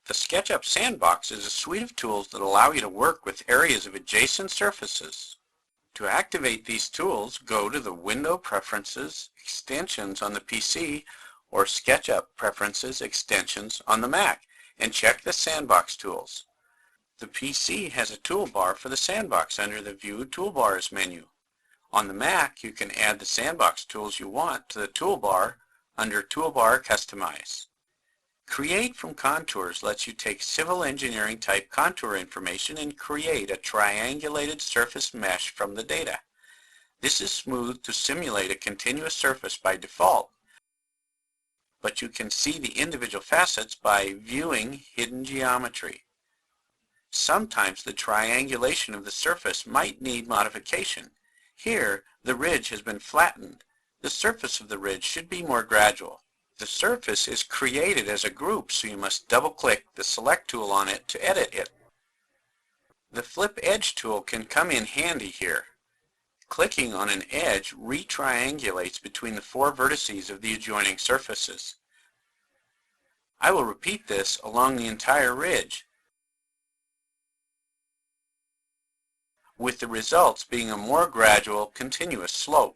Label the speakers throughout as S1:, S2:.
S1: The SketchUp Sandbox is a suite of tools that allow you to work with areas of adjacent surfaces. To activate these tools, go to the Window Preferences Extensions on the PC or SketchUp Preferences Extensions on the Mac and check the Sandbox tools. The PC has a toolbar for the Sandbox under the View Toolbars menu. On the Mac, you can add the Sandbox tools you want to the toolbar under Toolbar Customize. Create from Contours lets you take civil engineering type contour information and create a triangulated surface mesh from the data. This is smooth to simulate a continuous surface by default, but you can see the individual facets by viewing hidden geometry. Sometimes the triangulation of the surface might need modification. Here, the ridge has been flattened. The surface of the ridge should be more gradual. The surface is created as a group, so you must double-click the Select tool on it to edit it. The Flip Edge tool can come in handy here. Clicking on an edge retriangulates between the four vertices of the adjoining surfaces. I will repeat this along the entire ridge, with the results being a more gradual, continuous slope.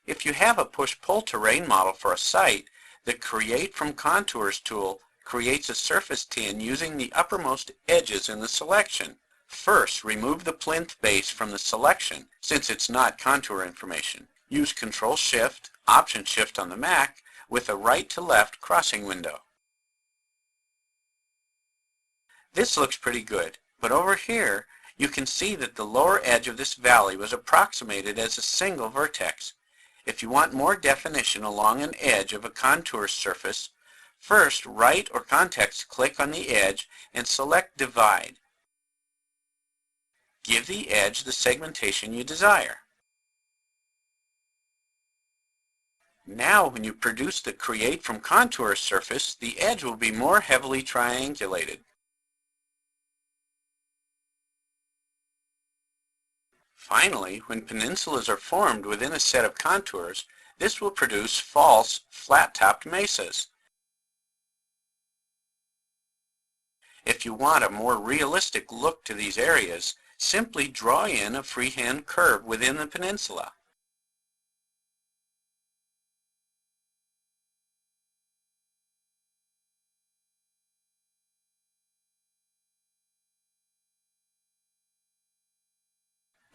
S1: If you have a push-pull terrain model for a site, the Create from Contours tool creates a surface tin using the uppermost edges in the selection. First, remove the plinth base from the selection since it's not contour information. Use Control-Shift, Option-Shift on the Mac with a right-to-left crossing window. This looks pretty good, but over here you can see that the lower edge of this valley was approximated as a single vertex. If you want more definition along an edge of a contour surface, first right or context click on the edge and select Divide. Give the edge the segmentation you desire. Now when you produce the Create from Contour surface, the edge will be more heavily triangulated. Finally, when peninsulas are formed within a set of contours, this will produce false, flat-topped mesas. If you want a more realistic look to these areas, simply draw in a freehand curve within the peninsula.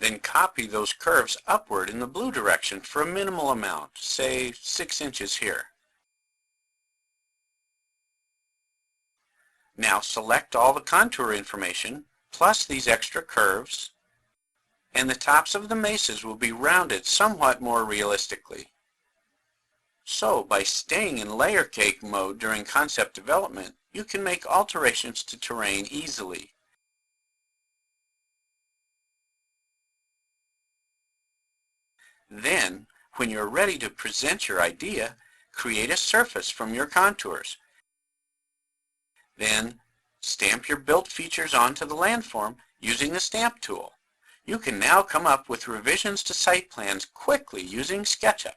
S1: Then copy those curves upward in the blue direction for a minimal amount, say 6 inches here. Now select all the contour information, plus these extra curves, and the tops of the mesas will be rounded somewhat more realistically. So, by staying in layer cake mode during concept development, you can make alterations to terrain easily. Then, when you're ready to present your idea, create a surface from your contours. Then, stamp your built features onto the landform using the Stamp tool. You can now come up with revisions to site plans quickly using SketchUp.